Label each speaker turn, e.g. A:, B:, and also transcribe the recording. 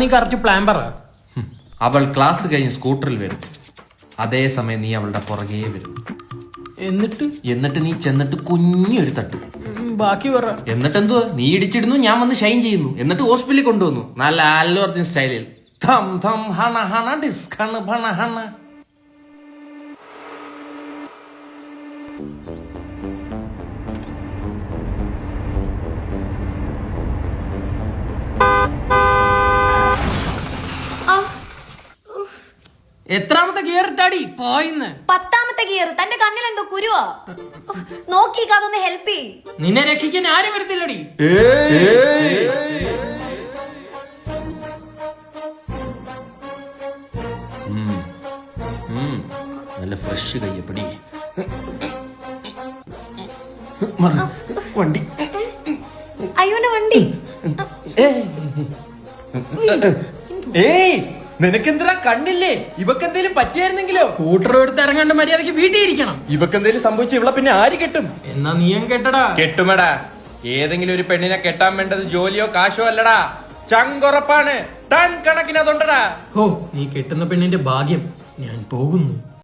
A: നീ correct plan പറ.
B: അവൾ ക്ലാസ് കഴിഞ്ഞ് സ്കൂട്ടറിൽ വരും. അതേസമയം നീ അവളുടെ പുറകെ വരും. എന്നിട്ട് നീ ചെന്നിട്ട് കുഞ്ഞൊരു തട്ടു.
A: ബാക്കി പറ.
B: എന്നിട്ട് എന്തുവാ, നീ ഇടിച്ചിടുന്നു, ഞാൻ വന്ന് ഷൈൻ ചെയ്യുന്നു. എന്നിട്ട് ഹോസ്പിറ്റലിൽ കൊണ്ടുവന്നു നല്ല അല്ലു അർജുൻ സ്റ്റൈലിൽ. ഥം ഥം ഹണ ഹണ ഡിസ്ക് ഹണ ഭണ ഹണ.
A: എത്രാമത്തെ ഗിയർ ഇട്ടാടി പോയിന്ന്?
C: 10ാമത്തെ ഗിയർ. തന്റെ കണ്ണിൽ എന്തോ കുരുവോ? നോക്കിക്കാ, അതൊന്ന് ഹെൽപ്പ് ചെയ്.
A: നിന്നെ രക്ഷിക്കാൻ ആരും വരത്തില്ലടി.
B: നല്ല ഫ്രഷ് കയ്യപ്പടി. വണ്ടി
C: അയ്യോന്റെ വണ്ടി.
B: ഏയ്, നിനക്കെന്തിനാ കണ്ണില്ലേ? ഇവക്കെന്തേലും പറ്റിയായിരുന്നെങ്കിലോ?
A: സ്കൂട്ടർ എടുത്ത് ഇറങ്ങാണ്ട് മര്യാദക്ക് വീട്ടിൽ ഇരിക്കണം.
B: ഇവക്കെന്തേലും സംഭവിച്ച ഇവളെ പിന്നെ ആര് കെട്ടും?
A: എന്നാ നീയും കെട്ടടാ.
B: കെട്ടുമടാ. ഏതെങ്കിലും ഒരു പെണ്ണിനെ കെട്ടാൻ വേണ്ടത് ജോലിയോ കാശോ അല്ലടാ, ചങ്കുറപ്പാണ്. ടൺ കണക്കിന് അതുണ്ടടാ.
A: ഓ, നീ കെട്ടുന്ന പെണ്ണിന്റെ ഭാഗ്യം. ഞാൻ പോകുന്നു.